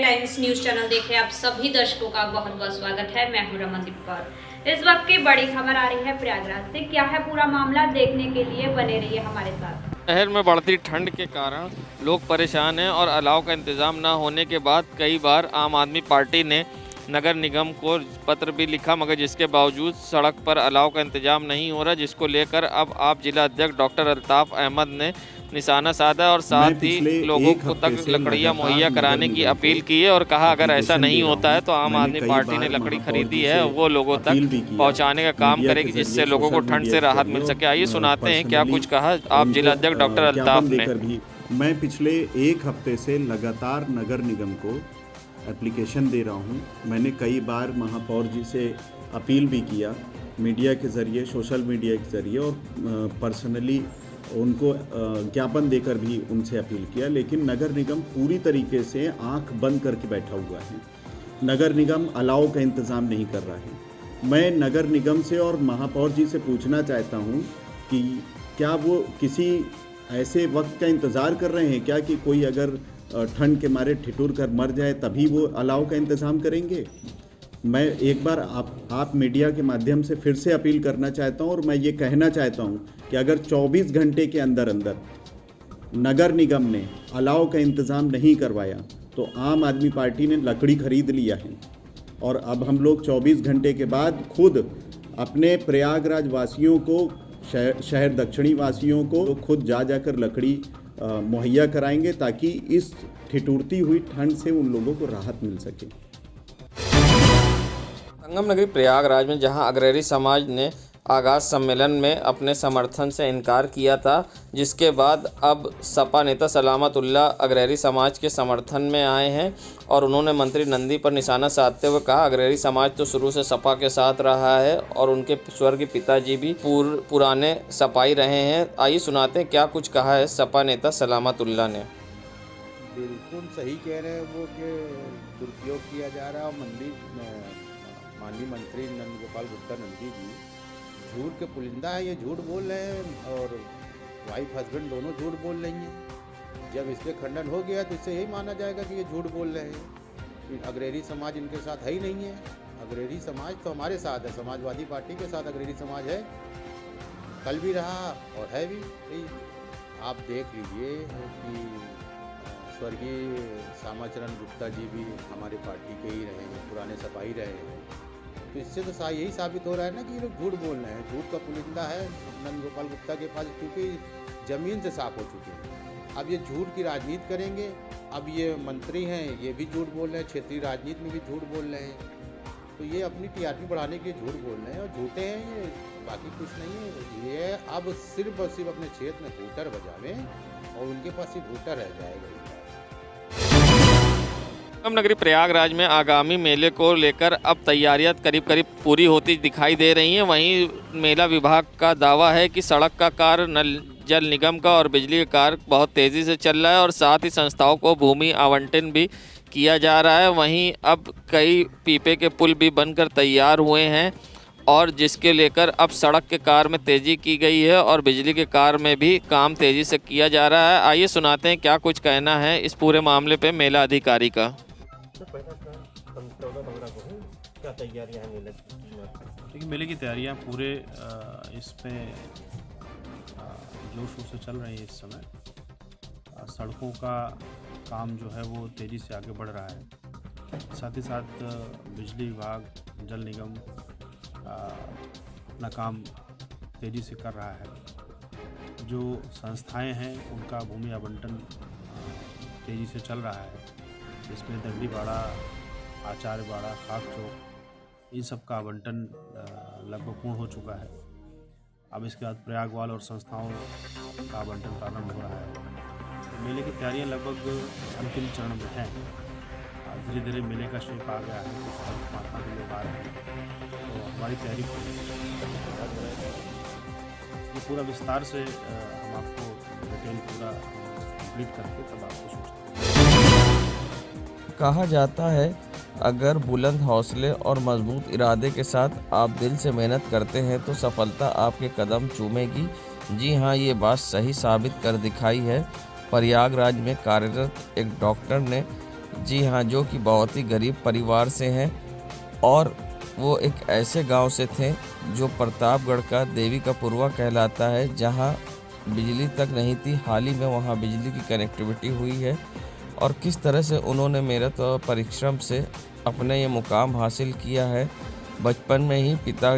Times news channel देख रहे आप सभी दर्शकों का बहुत बहुत स्वागत है। मैं हूं रमनदीप कौर। इस वक्त की बड़ी खबर आ रही है प्रयागराज से। क्या है पूरा मामला, देखने के लिए बने रहिए हमारे साथ। शहर में बढ़ती ठंड के कारण लोग परेशान हैं और अलाव का इंतजाम न होने के बाद कई बार आम आदमी पार्टी ने नगर निगम को पत्र भी लिखा, मगर जिसके बावजूद सड़क पर अलाव का इंतजाम नहीं हो रहा, जिसको लेकर अब आप जिला अध्यक्ष डॉक्टर अल्ताफ अहमद ने निशाना साधा और साथ ही लोगों को तक लकड़ियां मुहैया कराने की अपील की है और कहा अगर ऐसा नहीं होता है तो आम आदमी पार्टी ने लकड़ी खरीदी है वो लोगों तक पहुंचाने का काम करेगी, जिससे लोगों को ठंड से राहत मिल सके। आइए सुनाते हैं क्या कुछ कहा आप जिला अध्यक्ष डॉक्टर अल्ताफ ने। मैं पिछले एक हफ्ते से लगातार नगर निगम को एप्लीकेशन दे रहा हूं। मैंने कई बार महापौर जी से अपील भी किया, मीडिया के ज़रिए, सोशल मीडिया के ज़रिए, और पर्सनली उनको ज्ञापन देकर भी उनसे अपील किया, लेकिन नगर निगम पूरी तरीके से आंख बंद करके बैठा हुआ है। नगर निगम अलाव का इंतज़ाम नहीं कर रहा है। मैं नगर निगम से और महापौर जी से पूछना चाहता हूं कि क्या वो किसी ऐसे वक्त का इंतज़ार कर रहे हैं क्या कि कोई अगर ठंड के मारे ठिठुर कर मर जाए तभी वो अलाव का इंतज़ाम करेंगे। मैं एक बार आप मीडिया के माध्यम से फिर से अपील करना चाहता हूं और मैं ये कहना चाहता हूं कि अगर 24 घंटे के अंदर अंदर नगर निगम ने अलाव का इंतज़ाम नहीं करवाया तो आम आदमी पार्टी ने लकड़ी खरीद लिया है और अब हम लोग 24 घंटे के बाद खुद अपने प्रयागराज वासियों को, शहर दक्षिणी वासियों को खुद जाकर लकड़ी मुहैया कराएंगे ताकि इस ठिठुरती हुई ठंड से उन लोगों को राहत मिल सके। संगम नगरी प्रयागराज में जहां अग्रणी समाज ने आगाज सम्मेलन में अपने समर्थन से इनकार किया था, जिसके बाद अब सपा नेता सलामतुल्लाह अग्रणी समाज के समर्थन में आए हैं और उन्होंने मंत्री नंदी पर निशाना साधते हुए कहा अग्रणी समाज तो शुरू से सपा के साथ रहा है और उनके स्वर्गीय पिताजी भी पुराने सपाई रहे हैं। आइए सुनाते हैं क्या कुछ कहा है सपा नेता सलामतुल्लाह ने। बिल्कुल सही कह रहे हैं वो कि दुरुपयोग किया जा रहा है। माननीय मंत्री नंद गोपाल गुप्ता नंदी जी झूठ के पुलिंदा है, ये झूठ बोल रहे हैं और वाइफ हस्बैंड दोनों झूठ बोल रही हैं। जब इसके खंडन हो गया तो इससे यही माना जाएगा कि ये झूठ बोल रहे हैं। अग्रणी समाज इनके साथ है ही नहीं है। अग्रणी समाज तो हमारे साथ है, समाजवादी पार्टी के साथ अग्रणी समाज है, कल भी रहा और है भी। आप देख लीजिए कि स्वर्गीय श्यामाचरण गुप्ता जी भी हमारी पार्टी के ही रहे हैं, पुराने सपाही रहे हैं। तो इससे तो यही साबित हो रहा है ना कि ये लोग झूठ बोल रहे हैं। झूठ का पुलिंदा है नंद गोपाल गुप्ता के पास, क्योंकि ज़मीन से साफ हो चुके हैं। अब ये झूठ की राजनीति करेंगे। अब ये मंत्री हैं, ये भी झूठ बोल रहे हैं, क्षेत्रीय राजनीति में भी झूठ बोल रहे हैं। तो ये अपनी टीआरपी बढ़ाने के लिए झूठ बोल रहे हैं और झूठे हैं ये, बाकी कुछ नहीं है। ये अब सिर्फ और सिर्फ अपने क्षेत्र में वोटर बजावें और उनके पास सिर्फ वोटर रह जाएगा। संगम नगरी प्रयागराज में आगामी मेले को लेकर अब तैयारियां करीब करीब पूरी होती दिखाई दे रही हैं। वहीं मेला विभाग का दावा है कि सड़क का कार्य, नल जल निगम का और बिजली का कार्य बहुत तेज़ी से चल रहा है और साथ ही संस्थाओं को भूमि आवंटन भी किया जा रहा है। वहीं अब कई पीपे के पुल भी बनकर तैयार हुए हैं और जिसके लेकर अब सड़क के कार्य में तेज़ी की गई है और बिजली के कार्य में भी काम तेज़ी से किया जा रहा है। आइए सुनाते हैं क्या कुछ कहना है इस पूरे मामले पे मेला अधिकारी का। क्या तैयारियां हैं मेले की? देखिए, मेले की तैयारियां पूरे इसमें जोर शोर से चल रही है। इस समय सड़कों का काम जो है वो तेज़ी से आगे बढ़ रहा है। साथ ही साथ बिजली विभाग, जल निगम अपना काम तेज़ी से कर रहा है। जो संस्थाएं हैं उनका भूमि आवंटन तेज़ी से चल रहा है। इसमें दंडीबाड़ा, आचार्यबाड़ा, खाक चौक, इन सब का आवंटन लगभग पूर्ण हो चुका है। अब इसके बाद प्रयागवाल और संस्थाओं का आवंटन प्रारंभ हो रहा है। मेले की तैयारियां लगभग अंतिम चरण में हैं। धीरे धीरे मेले का शेप आ गया है, कुछ मात्रा के लोग आ रहे हैं, तो हमारी तैयारी ये पूरा विस्तार से हम आपको डिटेल पूरा कंप्लीट करके तब आपको सोचते हैं। कहा जाता है अगर बुलंद हौसले और मजबूत इरादे के साथ आप दिल से मेहनत करते हैं तो सफलता आपके कदम चूमेगी। जी हाँ, ये बात सही साबित कर दिखाई है। प्रयागराज में कार्यरत एक डॉक्टर ने जी हाँ, जो कि बहुत ही गरीब परिवार से हैं और वो एक ऐसे गांव से थे जो प्रतापगढ़ का देवी का पुरवा कहलाता है, जहां बिजली तक नहीं थी। हाल ही में वहां बिजली की कनेक्टिविटी हुई है और किस तरह से उन्होंने मेहनत और परिश्रम से अपने ये मुकाम हासिल किया है। बचपन में ही पिता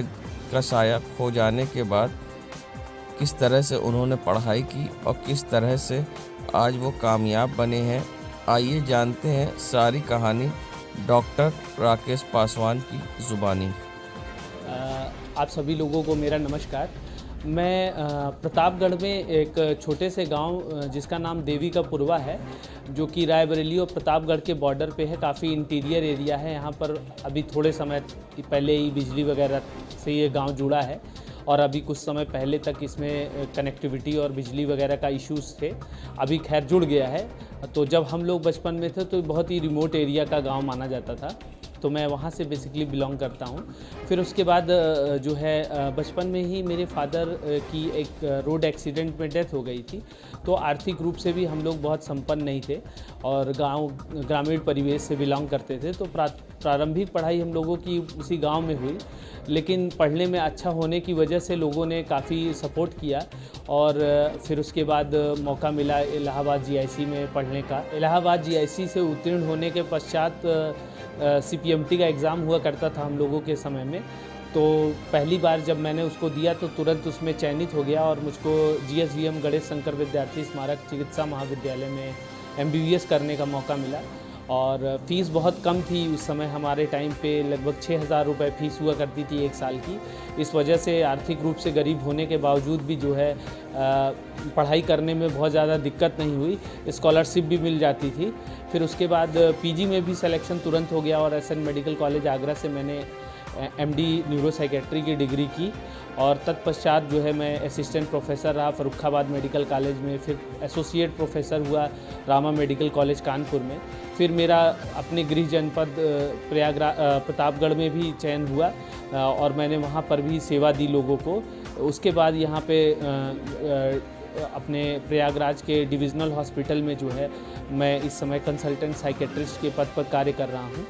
का साया खो जाने के बाद किस तरह से उन्होंने पढ़ाई की और किस तरह से आज वो कामयाब बने हैं। आइए जानते हैं सारी कहानी डॉक्टर राकेश पासवान की ज़ुबानी। आप सभी लोगों को मेरा नमस्कार। मैं प्रतापगढ़ में एक छोटे से गांव जिसका नाम देवी का पुरवा है, जो कि रायबरेली और प्रतापगढ़ के बॉर्डर पे है। काफ़ी इंटीरियर एरिया है। यहाँ पर अभी थोड़े समय पहले ही बिजली वगैरह से ये गांव जुड़ा है और अभी कुछ समय पहले तक इसमें कनेक्टिविटी और बिजली वगैरह का इश्यूज़ थे। अभी खैर जुड़ गया है। तो जब हम लोग बचपन में थे तो बहुत ही रिमोट एरिया का गांव माना जाता था। तो मैं वहाँ से बेसिकली बिलोंग करता हूँ। फिर उसके बाद जो है बचपन में ही मेरे फादर की एक रोड एक्सीडेंट में डेथ हो गई थी। तो आर्थिक रूप से भी हम लोग बहुत संपन्न नहीं थे और ग्रामीण परिवेश से बिलोंग करते थे। तो प्रारंभिक पढ़ाई हम लोगों की उसी गांव में हुई, लेकिन पढ़ने में अच्छा होने की वजह से लोगों ने काफ़ी सपोर्ट किया और फिर उसके बाद मौका मिला इलाहाबाद जीआईसी में पढ़ने का। इलाहाबाद जीआईसी से उत्तीर्ण होने के पश्चात CPMT का एग्ज़ाम हुआ करता था हम लोगों के समय में। तो पहली बार जब मैंने उसको दिया तो तुरंत उसमें चयनित हो गया और मुझको GSVM गणेश शंकर विद्यार्थी स्मारक चिकित्सा महाविद्यालय में MBBS करने का मौका मिला। और फ़ीस बहुत कम थी उस समय, हमारे टाइम पे लगभग 6,000 रुपये फ़ीस हुआ करती थी एक साल की। इस वजह से आर्थिक रूप से गरीब होने के बावजूद भी जो है पढ़ाई करने में बहुत ज़्यादा दिक्कत नहीं हुई। स्कॉलरशिप भी मिल जाती थी। फिर उसके बाद PG में भी सिलेक्शन तुरंत हो गया और SN मेडिकल कॉलेज आगरा से मैंने MD न्यूरोसाइकेट्री की डिग्री की और तत्पश्चात जो है मैं असिस्टेंट प्रोफेसर रहा फर्रुखाबाद मेडिकल कॉलेज में। फिर एसोसिएट प्रोफेसर हुआ रामा मेडिकल कॉलेज कानपुर में। फिर मेरा अपने गृह जनपद प्रतापगढ़ में भी चयन हुआ और मैंने वहाँ पर भी सेवा दी लोगों को। उसके बाद यहाँ पे अपने प्रयागराज के डिविज़नल हॉस्पिटल में जो है मैं इस समय कंसल्टेंट साइकेट्रिस्ट के पद पर कार्य कर रहा हूँ।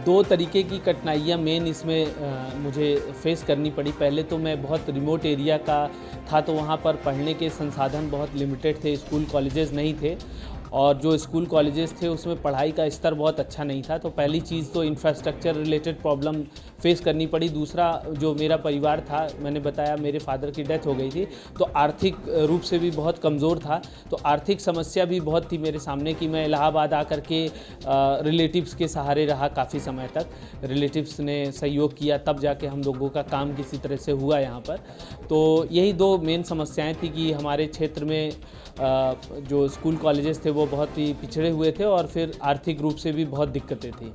दो तरीके की कठिनाइयाँ मेन इसमें मुझे फेस करनी पड़ी। पहले तो मैं बहुत रिमोट एरिया का था, तो वहाँ पर पढ़ने के संसाधन बहुत लिमिटेड थे, स्कूल कॉलेजेस नहीं थे और जो स्कूल कॉलेजेस थे उसमें पढ़ाई का स्तर बहुत अच्छा नहीं था। तो पहली चीज़ तो इंफ्रास्ट्रक्चर रिलेटेड प्रॉब्लम फेस करनी पड़ी। दूसरा, जो मेरा परिवार था, मैंने बताया मेरे फादर की डेथ हो गई थी, तो आर्थिक रूप से भी बहुत कमज़ोर था। तो आर्थिक समस्या भी बहुत थी मेरे सामने कि मैं इलाहाबाद आकर के रिलेटिव्स के सहारे रहा काफ़ी समय तक। रिलेटिव्स ने सहयोग किया तब जाके हम लोगों का काम किसी तरह से हुआ यहाँ पर। तो यही दो मेन समस्याएं थी कि हमारे क्षेत्र में जो स्कूल कॉलेजेस थे वो बहुत ही पिछड़े हुए थे और फिर आर्थिक रूप से भी बहुत दिक्कतें थी।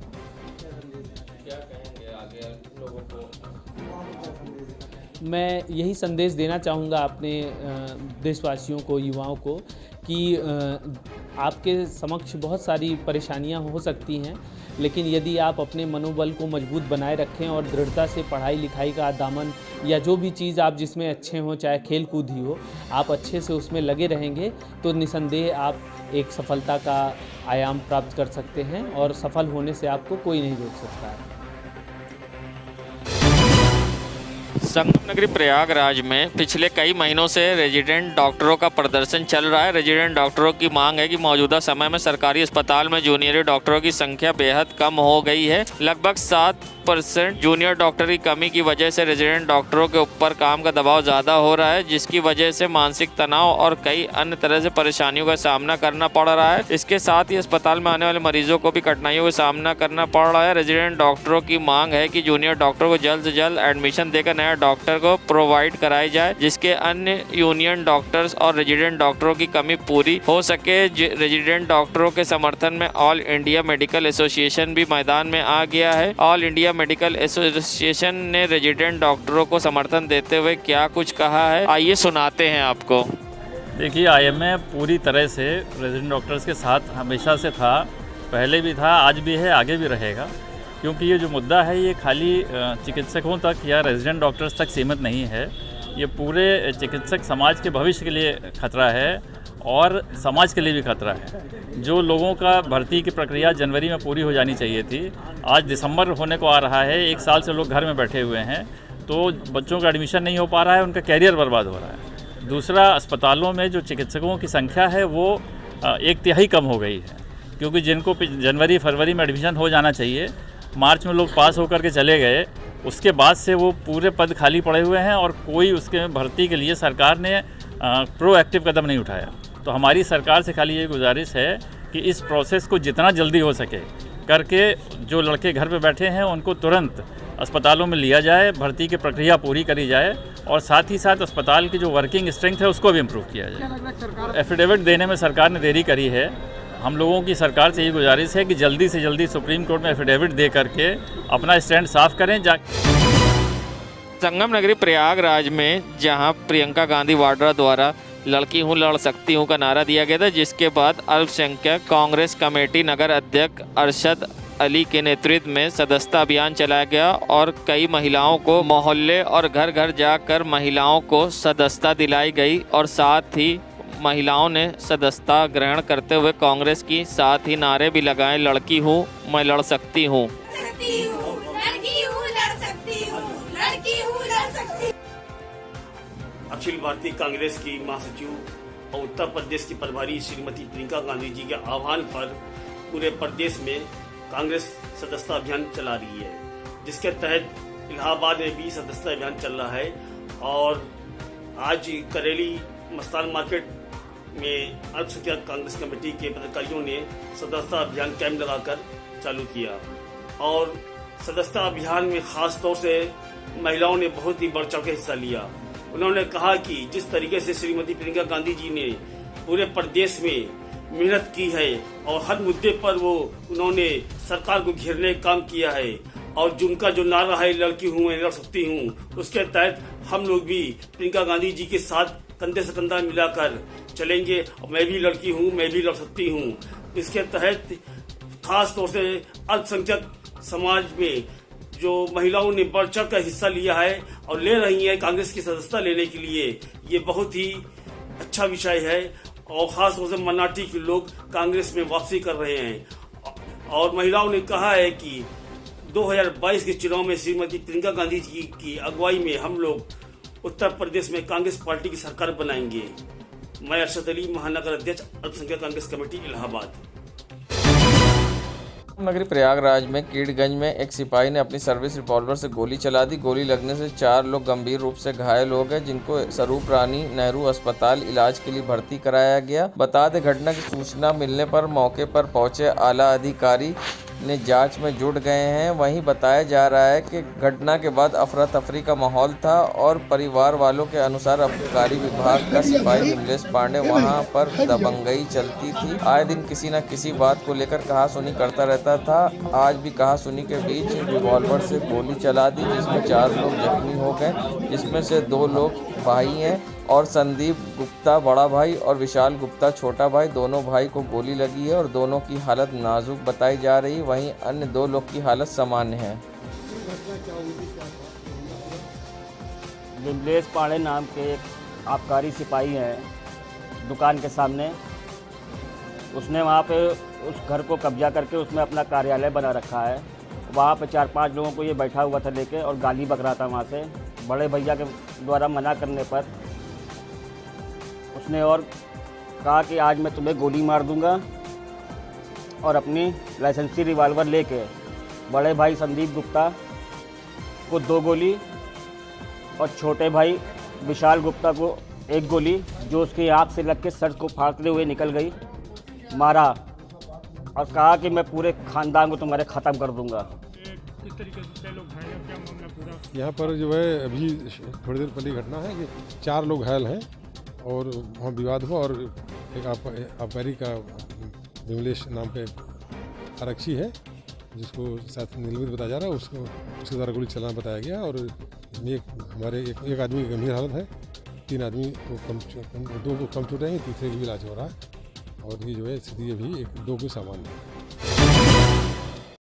मैं यही संदेश देना चाहूँगा अपने देशवासियों को, युवाओं को, कि आपके समक्ष बहुत सारी परेशानियां हो सकती हैं, लेकिन यदि आप अपने मनोबल को मजबूत बनाए रखें और दृढ़ता से पढ़ाई लिखाई का दामन या जो भी चीज़ आप जिसमें अच्छे हों, चाहे खेल कूद ही हो, आप अच्छे से उसमें लगे रहेंगे तो निसंदेह आप एक सफलता का आयाम प्राप्त कर सकते हैं और सफल होने से आपको कोई नहीं रोक सकता है। संगम नगरी प्रयागराज में पिछले कई महीनों से रेजिडेंट डॉक्टरों का प्रदर्शन चल रहा है। रेजिडेंट डॉक्टरों की मांग है कि मौजूदा समय में सरकारी अस्पताल में जूनियर डॉक्टरों की संख्या बेहद कम हो गई है। लगभग 7% जूनियर डॉक्टर की कमी की वजह से रेजिडेंट डॉक्टरों के ऊपर काम का दबाव ज़्यादा हो रहा है, जिसकी वजह से मानसिक तनाव और कई अन्य तरह से परेशानियों का सामना करना पड़ रहा है। इसके साथ ही अस्पताल में आने वाले मरीजों को भी कठिनाइयों का सामना करना पड़ रहा है। रेजिडेंट डॉक्टरों की मांग है कि जूनियर डॉक्टरों को जल्द से जल्द एडमिशन देकर नया डॉक्टर को प्रोवाइड कराई जाए, जिसके अन्य यूनियन डॉक्टर्स और रेजिडेंट डॉक्टरों की कमी पूरी हो सके। रेजिडेंट डॉक्टरों के समर्थन में ऑल इंडिया मेडिकल एसोसिएशन भी मैदान में आ गया है। ऑल इंडिया मेडिकल एसोसिएशन ने रेजिडेंट डॉक्टरों को समर्थन देते हुए क्या कुछ कहा है, आइए सुनाते हैं आपको। देखिए, IMA पूरी तरह से रेजिडेंट डॉक्टर्स के साथ हमेशा से था, पहले भी था, आज भी है, आगे भी रहेगा। क्योंकि ये जो मुद्दा है ये खाली चिकित्सकों तक या रेजिडेंट डॉक्टर्स तक सीमित नहीं है, ये पूरे चिकित्सक समाज के भविष्य के लिए खतरा है। और समाज के लिए भी खतरा है। जो लोगों का भर्ती की प्रक्रिया जनवरी में पूरी हो जानी चाहिए थी, आज दिसंबर होने को आ रहा है। 1 साल से लोग घर में बैठे हुए हैं, तो बच्चों का एडमिशन नहीं हो पा रहा है, उनका कैरियर बर्बाद हो रहा है। दूसरा, अस्पतालों में जो चिकित्सकों की संख्या है वो 1/3 कम हो गई है, क्योंकि जिनको जनवरी फरवरी में एडमिशन हो जाना चाहिए, मार्च में लोग पास होकर के चले गए, उसके बाद से वो पूरे पद खाली पड़े हुए हैं और कोई उसके भर्ती के लिए सरकार ने प्रोएक्टिव कदम नहीं उठाया। तो हमारी सरकार से खाली ये गुजारिश है कि इस प्रोसेस को जितना जल्दी हो सके करके जो लड़के घर पे बैठे हैं उनको तुरंत अस्पतालों में लिया जाए, भर्ती की प्रक्रिया पूरी करी जाए और साथ ही साथ अस्पताल की जो वर्किंग स्ट्रेंथ है उसको भी इम्प्रूव किया जाए। एफिडेविट देने में सरकार ने देरी करी है। हम लोगों की सरकार से ये गुजारिश है कि जल्दी से जल्दी सुप्रीम कोर्ट में एफिडेविट दे करके अपना स्टैंड साफ करें। संगम नगरी प्रयागराज में जहां प्रियंका गांधी वाड्रा द्वारा लड़की हूं लड़ सकती हूं का नारा दिया गया था, जिसके बाद अल्पसंख्यक कांग्रेस कमेटी नगर अध्यक्ष अरशद अली के नेतृत्व में सदस्यता अभियान चलाया गया और कई महिलाओं को मोहल्ले और घर घर जाकर महिलाओं को सदस्यता दिलाई गई और साथ ही महिलाओं ने सदस्यता ग्रहण करते हुए कांग्रेस की साथ ही नारे भी लगाए, लड़की हूँ मैं लड़ सकती हूँ। अखिल भारतीय कांग्रेस की महासचिव और उत्तर प्रदेश की प्रभारी श्रीमती प्रियंका गांधी जी के आह्वान पर पूरे प्रदेश में कांग्रेस सदस्यता अभियान चला रही है, जिसके तहत इलाहाबाद में भी सदस्यता अभियान चल रहा है। और आज करेली मस्तान मार्केट में अल्पसंख्यक कांग्रेस कमेटी के पदाधिकारियों ने सदस्यता अभियान कैंप लगाकर चालू किया और सदस्यता अभियान में खास तौर से महिलाओं ने बहुत ही बढ़ चढ़ के हिस्सा लिया। उन्होंने कहा कि जिस तरीके से श्रीमती प्रियंका गांधी जी ने पूरे प्रदेश में मेहनत की है और हर मुद्दे पर उन्होंने सरकार को घेरने का काम किया है और जिनका जो नारा है लड़की हूँ मैं लड़ सकती हूँ, उसके तहत हम लोग भी प्रियंका गांधी जी के साथ कंधे से कंधा मिलाकर चलेंगे और मैं भी लड़की हूँ मैं भी लड़ सकती हूँ। इसके तहत खास तौर से अल्पसंख्यक समाज में जो महिलाओं ने बढ़ चढ़ कर हिस्सा लिया है और ले रही हैं कांग्रेस की सदस्यता लेने के लिए, ये बहुत ही अच्छा विषय है और खास तौर से मराठी के लोग कांग्रेस में वापसी कर रहे हैं। और महिलाओं ने कहा है कि 2022 के चुनाव में श्रीमती प्रियंका गांधी जी की अगुवाई में हम लोग उत्तर प्रदेश में कांग्रेस पार्टी की सरकार बनाएंगे। मैं अरशद अली, महानगर अध्यक्ष अल्पसंख्यक कांग्रेस कमेटी इलाहाबाद। नगरी प्रयागराज में कीड़गंज में एक सिपाही ने अपनी सर्विस रिवॉल्वर से गोली चला दी। गोली लगने से 4 लोग गंभीर रूप से घायल हो गए, जिनको स्वरूप रानी नेहरू अस्पताल इलाज के लिए भर्ती कराया गया। बता दें, घटना की सूचना मिलने पर मौके पर पहुंचे आला अधिकारी ने जांच में जुट गए हैं। वहीं बताया जा रहा है कि घटना के बाद अफरा तफरी का माहौल था और परिवार वालों के अनुसार आबकारी विभाग का सिपाही विमलेश पांडे वहां पर दबंगई चलती थी। आए दिन किसी न किसी बात को लेकर कहासुनी करता रहता था। आज भी कहासुनी के बीच रिवॉल्वर से गोली चला दी, जिसमें 4 लोग जख्मी हो गए, जिसमें से 2 लोग भाई हैं और संदीप गुप्ता बड़ा भाई और विशाल गुप्ता छोटा भाई, दोनों भाई को गोली लगी है और दोनों की हालत नाजुक बताई जा रही है। वहीं अन्य 2 लोग की हालत सामान्य है। विमलेश पांडे नाम के एक आबकारी सिपाही हैं दुकान के सामने, उसने वहाँ पे उस घर को कब्जा करके उसमें अपना कार्यालय बना रखा है। वहाँ पे 4-5 लोगों को ये बैठा हुआ था लेके और गाली बक रहा था वहाँ से। बड़े भैया के द्वारा मना करने पर उसने और कहा कि आज मैं तुम्हें गोली मार दूंगा और अपनी लाइसेंसी रिवॉल्वर लेके बड़े भाई संदीप गुप्ता को 2 गोली और छोटे भाई विशाल गुप्ता को 1 गोली, जो उसकी आँख से लग के सर को फाड़ते हुए निकल गई, मारा और कहा कि मैं पूरे खानदान को तुम्हारे ख़त्म कर दूंगा। किस तरीके से लोग घायल हैं, क्या मामला पूरा? यहाँ पर जो है अभी थोड़ी देर पहले घटना है कि 4 लोग घायल हैं और वहाँ विवाद हुआ और एक आबकारी का विमलेश नाम के आरक्षी है जिसको साथ निलंबित बताया जा रहा है, उसके द्वारा गोली चलाना बताया गया और हमारे एक आदमी की गंभीर हालत है, 3 आदमी को 2 को कम चोटें हैं, तीसरे की भी इलाज हो रहा है और ये जो है स्थिति अभी 2 को सामान्य है।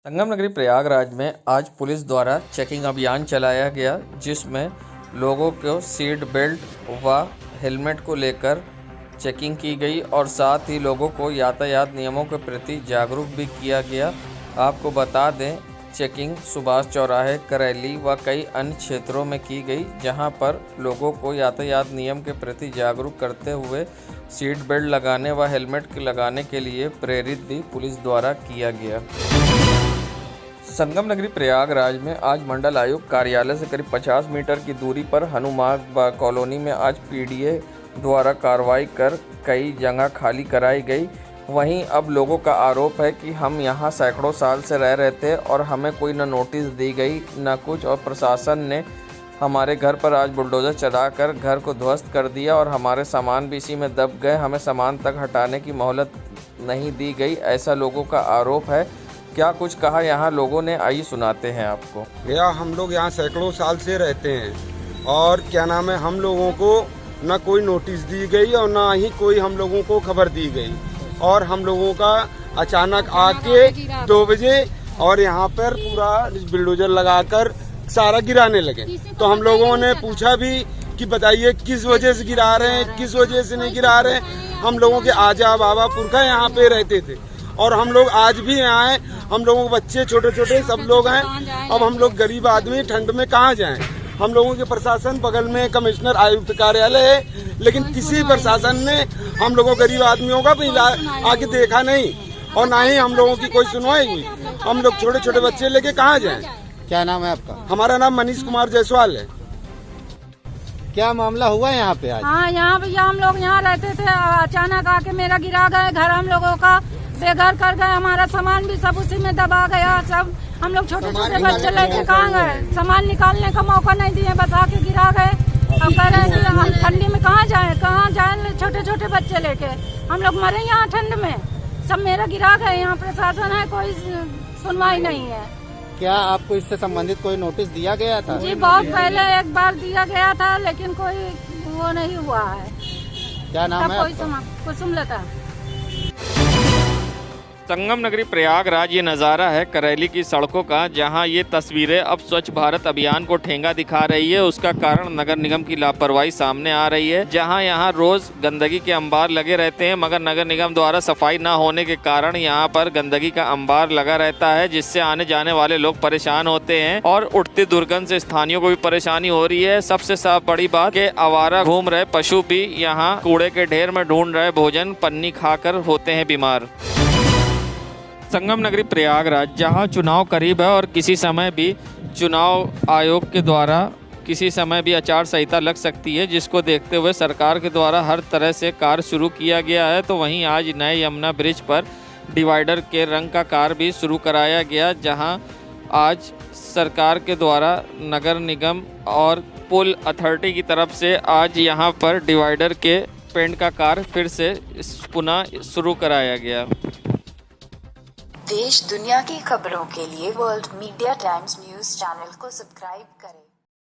संगम नगरी प्रयागराज में आज पुलिस द्वारा चेकिंग अभियान चलाया गया, जिसमें लोगों को सीट बेल्ट व हेलमेट को लेकर चेकिंग की गई और साथ ही लोगों को यातायात नियमों के प्रति जागरूक भी किया गया। आपको बता दें, चेकिंग सुभाष चौराहे, करैली व कई अन्य क्षेत्रों में की गई, जहां पर लोगों को यातायात नियम के प्रति जागरूक करते हुए सीट बेल्ट लगाने व हेलमेट लगाने के लिए प्रेरित भी पुलिस द्वारा किया गया। संगम नगरी प्रयागराज में आज मंडल आयुक्त कार्यालय से करीब 50 मीटर की दूरी पर हनुमान बाग कॉलोनी में आज पीडीए द्वारा कार्रवाई कर कई जगह खाली कराई गई। वहीं अब लोगों का आरोप है कि हम यहां सैकड़ों साल से रह रहे थे और हमें कोई न नोटिस दी गई न कुछ, और प्रशासन ने हमारे घर पर आज बुलडोज़र चलाकर घर को ध्वस्त कर दिया और हमारे सामान भी इसी में दब गए। हमें सामान तक हटाने की मोहलत नहीं दी गई, ऐसा लोगों का आरोप है। क्या कुछ कहा यहाँ लोगों ने, आइए सुनाते हैं आपको। भैया, हम लोग यहाँ सैकड़ों साल से रहते हैं और क्या नाम है, हम लोगों को न कोई नोटिस दी गई और न ही कोई हम लोगों को खबर दी गई, और हम लोगों का अचानक आके 2 बजे और यहाँ पर पूरा बुलडोजर लगाकर सारा गिराने लगे। तो हम लोगों ने पूछा भी कि बताइए किस वजह से गिरा रहे हैं, किस वजह से नहीं गिरा रहे हैं। हम लोगों के आजा बाबा पुरखा यहाँ पे रहते थे और हम लोग आज भी यहाँ हैं। हम लोगों के बच्चे छोटे छोटे सब लोग हैं। अब हम लोग गरीब आदमी ठंड में कहाँ जाएं। हम लोगों के प्रशासन बगल में कमिश्नर आयुक्त कार्यालय है, लेकिन किसी प्रशासन ने हम लोगों गरीब आदमियों का भी आगे देखा नहीं और ना ही हम लोगों की कोई सुनवाई हुई। हम लोग छोटे छोटे बच्चे लेके कहाँ जाएं। क्या नाम है आपका? हमारा नाम मनीष कुमार जायसवाल है। क्या मामला हुआ यहाँ पे आज? हाँ, यहाँ भैया हम लोग यहाँ रहते थे, अचानक आके मेरा गिरा गए, घर हम लोगों का बेघर कर गए, हमारा सामान भी सब उसी में दबा गया। सब हम लोग छोटे छोटे बच्चे लेके कहाँ गए, सामान निकालने का मौका नहीं दिए, बस आके गिरा गए। हम कह रहे हैं हम ठंडी में कहाँ जाए छोटे छोटे बच्चे लेके, हम लोग मरे यहाँ ठंड में। सब मेरा गिरा गए, यहाँ प्रशासन है, कोई सुनवाई नहीं है। क्या आपको इससे संबंधित कोई नोटिस दिया गया था? जी, बहुत पहले एक बार दिया गया था, लेकिन कोई वो नहीं हुआ है। क्या नाम है आपका? कुसुमलता। संगम नगरी प्रयागराज ये नज़ारा है करैली की सड़कों का, जहां ये तस्वीरें अब स्वच्छ भारत अभियान को ठेंगा दिखा रही है। उसका कारण नगर निगम की लापरवाही सामने आ रही है, जहां यहां रोज गंदगी के अंबार लगे रहते हैं, मगर नगर निगम द्वारा सफाई ना होने के कारण यहां पर गंदगी का अंबार लगा रहता है, जिससे आने जाने वाले लोग परेशान होते हैं और उठती दुर्गंध से स्थानीयों को भी परेशानी हो रही है। सबसे बड़ी बात कि आवारा घूम रहे पशु भी यहाँ कूड़े के ढेर में ढूंढ रहे भोजन पन्नी खाकर होते हैं बीमार। संगम नगरी प्रयागराज, जहां चुनाव करीब है और किसी समय भी चुनाव आयोग के द्वारा किसी समय भी आचार संहिता लग सकती है, जिसको देखते हुए सरकार के द्वारा हर तरह से कार्य शुरू किया गया है। तो वहीं आज नए यमुना ब्रिज पर डिवाइडर के रंग का कार्य भी शुरू कराया गया, जहां आज सरकार के द्वारा नगर निगम और पुल अथॉरिटी की तरफ से आज यहां पर डिवाइडर के पेंट का कार्य फिर से पुनः शुरू कराया गया। देश दुनिया की खबरों के लिए world media times news channel को सब्सक्राइब करें।